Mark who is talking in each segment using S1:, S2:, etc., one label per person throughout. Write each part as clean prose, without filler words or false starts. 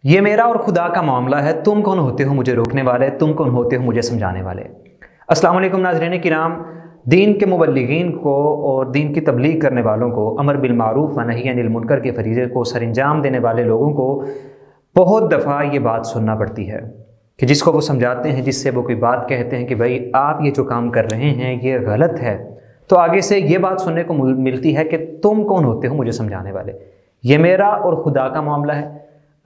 S1: یہ میرا اور خدا کا معاملہ ہے، تم کون ہوتے ہو مجھے روکنے والے، تم کون ہوتے ہو مجھے سمجھانے والے۔ السلام علیکم ناظرین کرام، دین کے مبلغین کو اور دین کی تبلیغ کرنے والوں کو، امر بالمعروف و نہی عن المنکر کے فریضے کو سر انجام دینے والے لوگوں کو بہت دفعہ یہ بات سننا پڑتی ہے کہ جس کو وہ سمجھاتے ہیں، جس سے وہ کوئی بات کہتے ہیں کہ بھائی آپ یہ جو کام کر رہے ہیں یہ غلط ہے، تو آگے سے یہ بات سننے کو ملتی ہے کہ تم کون ہوتے ہو مجھے سمجھانے والے، یہ میرا اور خدا کا معاملہ ہے،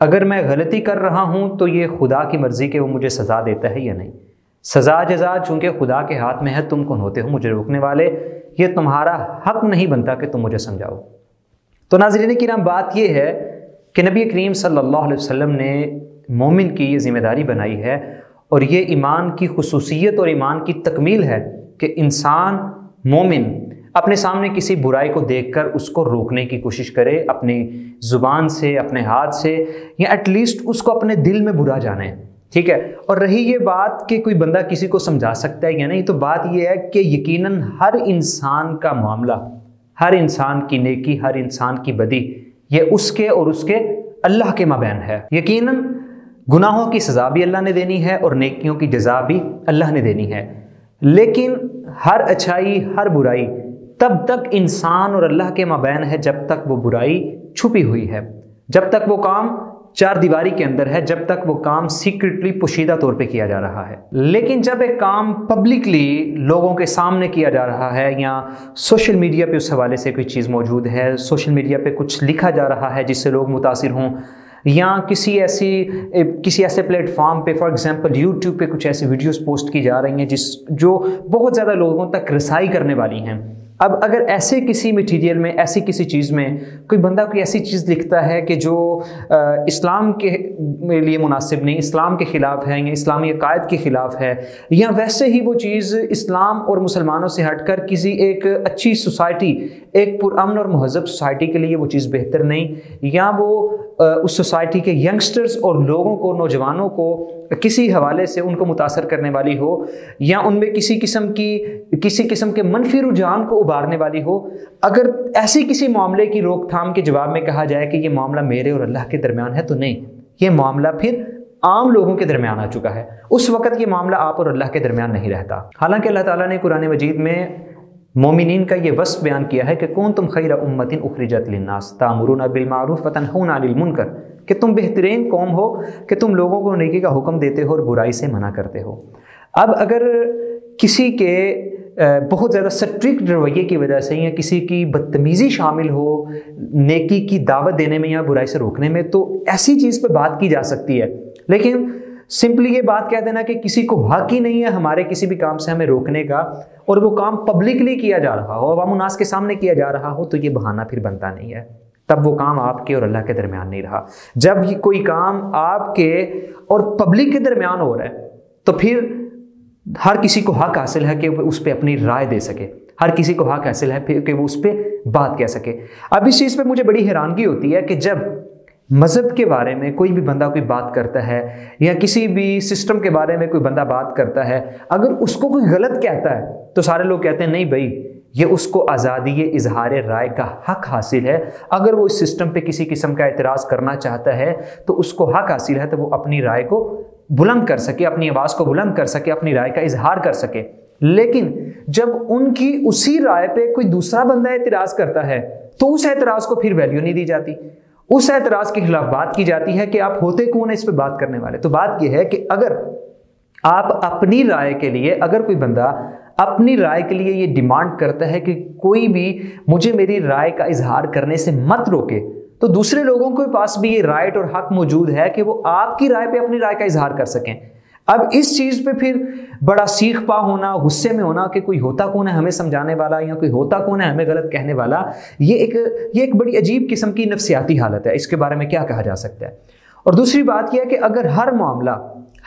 S1: اگر میں غلطی کر رہا ہوں تو یہ خدا کی مرضی کہ وہ مجھے سزا دیتا ہے یا نہیں، سزا جزا چونکہ خدا کے ہاتھ میں ہے، تم کون ہوتے ہو مجھے روکنے والے، یہ تمہارا حق نہیں بنتا کہ تم مجھے سمجھاؤ۔ تو ناظرین کرام، بات یہ ہے کہ نبی کریم صلی اللہ علیہ وسلم نے مومن کی یہ ذمہ داری بنائی ہے، اور یہ ایمان کی خصوصیت اور ایمان کی تکمیل ہے کہ انسان مومن اپنے سامنے کسی برائی کو دیکھ کر اس کو روکنے کی کوشش کرے، اپنی زبان سے، اپنے ہاتھ سے، یا ایٹ لیسٹ اس کو اپنے دل میں برا جانے، ٹھیک ہے۔ اور رہی یہ بات کہ کوئی بندہ کسی کو سمجھا سکتا ہے یا نہیں، تو بات یہ ہے کہ یقیناً ہر انسان کا معاملہ، ہر انسان کی نیکی، ہر انسان کی بدی، یہ اس کے اور اس کے اللہ کے مابین ہے۔ یقیناً گناہوں کی سزا بھی اللہ نے دینی ہے اور نیکیوں کی جزا بھی اللہ نے دینی ہے، لیکن ہر اچھائی، ہر برائی تب تک انسان اور اللہ کے مابین ہے جب تک وہ برائی چھپی ہوئی ہے، جب تک وہ کام چار دیواری کے اندر ہے، جب تک وہ کام سیکرٹلی پوشیدہ طور پہ کیا جا رہا ہے۔ لیکن جب ایک کام پبلکلی لوگوں کے سامنے کیا جا رہا ہے، یا سوشل میڈیا پہ اس حوالے سے کوئی چیز موجود ہے، سوشل میڈیا پہ کچھ لکھا جا رہا ہے جس سے لوگ متاثر ہوں، یا کسی ایسے پلیٹ فارم پہ، فار ایگزامپل یوٹیوب پہ کچھ ایسی ویڈیوز پوسٹ کی جا رہی ہیں جو بہت زیادہ لوگوں تک رسائی کرنے والی ہیں۔ اب اگر ایسے کسی مٹیریل میں، ایسی کسی چیز میں کوئی بندہ کوئی ایسی چیز لکھتا ہے کہ جو اسلام کے لیے مناسب نہیں، اسلام کے خلاف ہے، یا اسلامی عقائد کے خلاف ہے، یا ویسے ہی وہ چیز اسلام اور مسلمانوں سے ہٹ کر کسی ایک اچھی سوسائٹی، ایک پرامن اور مہذب سوسائٹی کے لیے وہ چیز بہتر نہیں، یا وہ اس سوسائٹی کے ینگسٹرز اور لوگوں کو، نوجوانوں کو کسی حوالے سے ان کو متاثر کرنے والی ہو، یا ان میں کسی قسم کے منفی رجحان کو ابھارنے والی ہو، اگر ایسی کسی معاملے کی روک تھام کے جواب میں کہا جائے کہ یہ معاملہ میرے اور اللہ کے درمیان ہے، تو نہیں، یہ معاملہ پھر عام لوگوں کے درمیان آ چکا ہے، اس وقت یہ معاملہ آپ اور اللہ کے درمیان نہیں رہتا۔ حالانکہ اللہ تعالیٰ نے قرآن مجید میں مومنین کا یہ وصف بیان کیا ہے کہ کنتم خیر امۃ اخرجت للناس تأمرون بالمعروف وتنہون عن المنکر، کہ تم بہترین قوم ہو کہ تم لوگوں کو نیکی کا حکم دیتے ہو اور برائی سے منع کرتے ہو۔ اب اگر کسی کے بہت زیادہ سٹرکٹ رویے کی وجہ سے، یا کسی کی بدتمیزی شامل ہو نیکی کی دعوت دینے میں یا برائی سے روکنے میں، تو ایسی چیز پہ بات کی جا سکتی ہے، لیکن سمپلی یہ بات کہہ دینا کہ کسی کو حق ہی نہیں ہے ہمارے کسی بھی کام سے ہمیں روکنے کا، اور وہ کام پبلکلی کیا جا رہا ہو، عوام الناس کے سامنے کیا جا رہا ہو، تو یہ بہانہ پھر بنتا نہیں ہے، تب وہ کام آپ کے اور اللہ کے درمیان نہیں رہا۔ جب یہ کوئی کام آپ کے اور پبلک کے درمیان ہو رہا ہے، تو پھر ہر کسی کو حق حاصل ہے کہ وہ اس پہ اپنی رائے دے سکے، ہر کسی کو حق حاصل ہے کہ وہ اس پہ بات کہہ سکے۔ اب اس چیز پہ مجھے بڑی حیرانگی ہوتی ہے کہ جب مذہب کے بارے میں کوئی بھی بندہ کوئی بات کرتا ہے، یا کسی بھی سسٹم کے بارے میں کوئی بندہ بات کرتا ہے، اگر اس کو کوئی غلط کہتا ہے تو سارے لوگ کہتے ہیں نہیں بھائی، یہ اس کو آزادی اظہار رائے کا حق حاصل ہے، اگر وہ اس سسٹم پہ کسی قسم کا اعتراض کرنا چاہتا ہے تو اس کو حق حاصل ہے تو وہ اپنی رائے کو بلند کر سکے، اپنی آواز کو بلند کر سکے، اپنی رائے کا اظہار کر سکے۔ لیکن جب ان کی اسی رائے پہ کوئی دوسرا بندہ اعتراض کرتا ہے تو اس اعتراض کو پھر ویلیو نہیں دی جاتی، اس اعتراض کے خلاف بات کی جاتی ہے کہ آپ ہوتے کون ہیں اس پہ بات کرنے والے۔ تو بات یہ ہے کہ اگر آپ اپنی رائے کے لیے، اگر کوئی بندہ اپنی رائے کے لیے یہ ڈیمانڈ کرتا ہے کہ کوئی بھی مجھے میری رائے کا اظہار کرنے سے مت روکے، تو دوسرے لوگوں کے پاس بھی یہ رائٹ اور حق موجود ہے کہ وہ آپ کی رائے پہ اپنی رائے کا اظہار کر سکیں۔ اب اس چیز پہ پھر بڑا سیخ پا ہونا، غصے میں ہونا کہ کوئی ہوتا کون ہے ہمیں سمجھانے والا، یا کوئی ہوتا کون ہے ہمیں غلط کہنے والا، یہ ایک بڑی عجیب قسم کی نفسیاتی حالت ہے، اس کے بارے میں کیا کہا جا سکتا ہے۔ اور دوسری بات یہ ہے کہ اگر ہر معاملہ،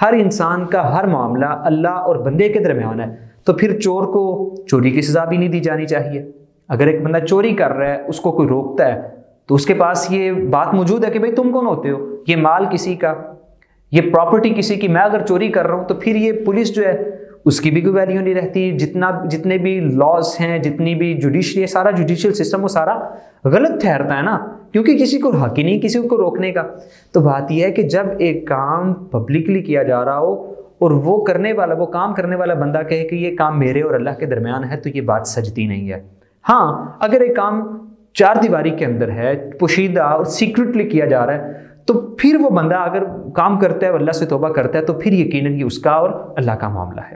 S1: ہر انسان کا ہر معاملہ اللہ اور بندے کے درمیان ہے، تو پھر چور کو چوری کی سزا بھی نہیں دی جانی چاہیے۔ اگر ایک بندہ چوری کر رہا ہے، اس کو کوئی روکتا ہے، تو اس کے پاس یہ بات موجود ہے کہ بھئی تم کون ہوتے ہو، یہ مال کسی کا، یہ پراپرٹی کسی کی، میں اگر چوری کر رہا ہوں تو پھر یہ پولیس جو ہے اس کی بھی کوئی ویلیو نہیں رہتی، جتنے بھی لاز ہیں، جتنی بھی جوڈیشری ہے، سارا جوڈیشل سسٹم وہ سارا غلط ٹھہرتا ہے نا، کیونکہ کسی کو حق ہی نہیں کسی کو روکنے کا۔ تو بات یہ ہے کہ جب ایک کام پبلکلی کیا جا رہا ہو اور وہ کام کرنے والا بندہ کہے کہ یہ کام میرے اور اللہ کے درمیان ہے، تو یہ بات سجتی نہیں ہے۔ ہاں اگر ایک کام 4 دیواری کے اندر ہے، پوشیدہ اور سیکرٹلی کیا جا رہا ہے، تو پھر وہ بندہ اگر کام کرتا ہے، اللہ سے توبہ کرتا ہے، تو پھر یقیناً یہ اس کا اور اللہ کا معاملہ ہے۔